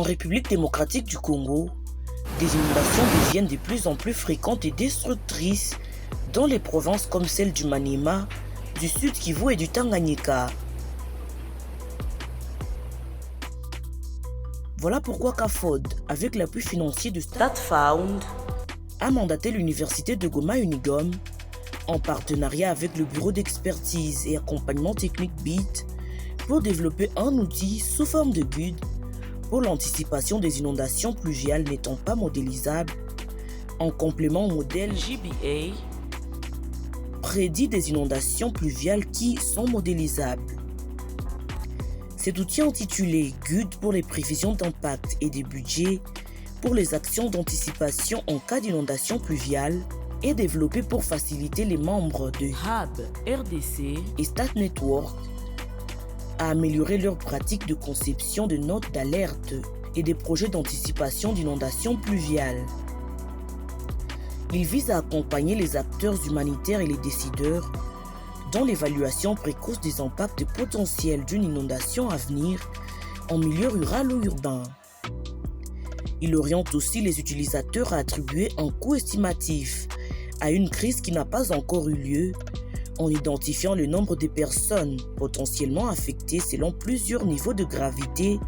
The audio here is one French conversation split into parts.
République démocratique du Congo, des inondations deviennent de plus en plus fréquentes et destructrices dans les provinces comme celle du Maniema, du Sud Kivu et du Tanganyika. Voilà pourquoi CAFOD, avec l'appui financier de StatFound, a mandaté l'université de Goma Unigom, en partenariat avec le bureau d'expertise et accompagnement technique BIT, pour développer un outil sous forme de guide pour l'anticipation des inondations pluviales n'étant pas modélisables, en complément au modèle GBA, prédit des inondations pluviales qui sont modélisables. Cet outil intitulé Guide pour les prévisions d'impact et des budgets pour les actions d'anticipation en cas d'inondation pluviale est développé pour faciliter les membres de Hub RDC et StatNetwork à améliorer leurs pratiques de conception de notes d'alerte et des projets d'anticipation d'inondations pluviales. Il vise à accompagner les acteurs humanitaires et les décideurs dans l'évaluation précoce des impacts potentiels d'une inondation à venir en milieu rural ou urbain. Il oriente aussi les utilisateurs à attribuer un coût estimatif à une crise qui n'a pas encore eu lieu, en identifiant le nombre de personnes potentiellement affectées selon plusieurs niveaux de gravité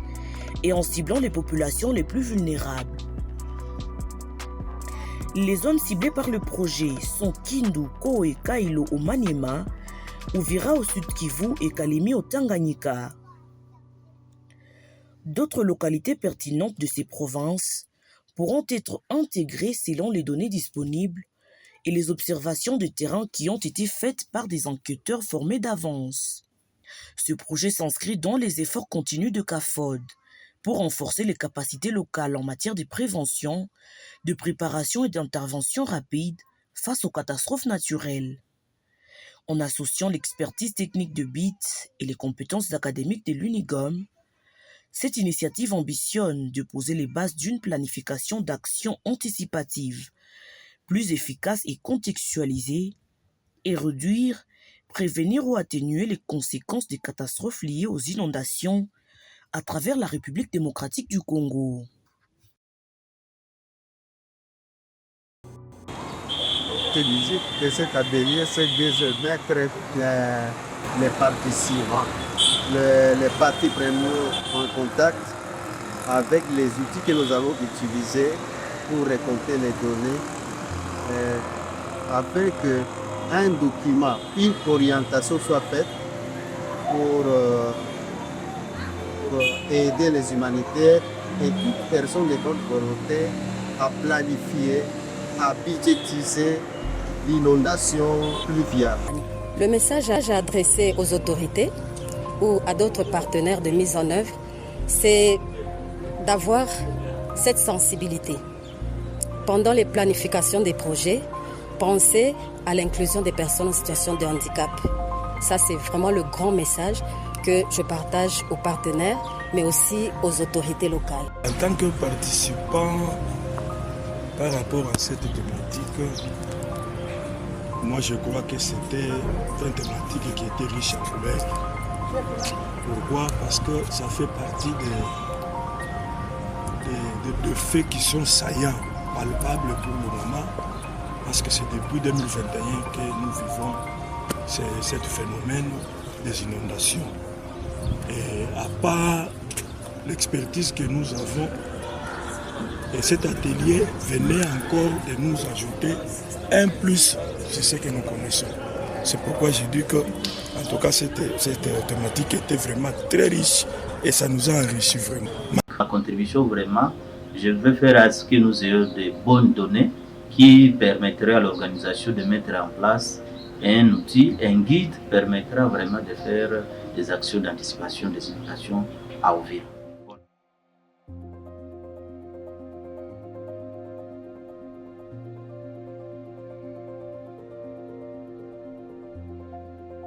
et en ciblant les populations les plus vulnérables. Les zones ciblées par le projet sont Kindu, Koe, Kailo au Maniema, Uvira au Sud Kivu et Kalemi au Tanganyika. D'autres localités pertinentes de ces provinces pourront être intégrées selon les données disponibles et les observations de terrain qui ont été faites par des enquêteurs formés d'avance. Ce projet s'inscrit dans les efforts continus de CAFOD pour renforcer les capacités locales en matière de prévention, de préparation et d'intervention rapide face aux catastrophes naturelles. En associant l'expertise technique de BIT et les compétences académiques de l'Unigom, cette initiative ambitionne de poser les bases d'une planification d'action anticipative plus efficace et contextualisée, et réduire, prévenir ou atténuer les conséquences des catastrophes liées aux inondations à travers la République démocratique du Congo. De cet atelier, c'est de mettre les participants, les parties prenantes en contact avec les outils que nous avons utilisés pour récolter les données, afin qu'un document, une orientation soit faite pour aider les humanitaires et toute personne de bonne volonté à planifier, à budgétiser l'inondation pluviale. Le message adressé aux autorités ou à d'autres partenaires de mise en œuvre, c'est d'avoir cette sensibilité. Pendant les planifications des projets, pensez à l'inclusion des personnes en situation de handicap. Ça, c'est vraiment le grand message que je partage aux partenaires, mais aussi aux autorités locales. En tant que participant par rapport à cette thématique, moi je crois que c'était une thématique qui était riche en couleurs. Pourquoi? Parce que ça fait partie des faits qui sont saillants, palpables pour le moment, parce que c'est depuis 2021 que nous vivons ce phénomène des inondations. Et à part l'expertise que nous avons, et cet atelier venait encore de nous ajouter un plus sur ce que nous connaissons. C'est pourquoi je dis que, en tout cas, cette thématique était vraiment très riche et ça nous a enrichi vraiment. Ma contribution, vraiment, je veux faire à ce que nous ayons de bonnes données qui permettraient à l'organisation de mettre en place un outil, un guide permettra vraiment de faire des actions d'anticipation des inondations à Uvira.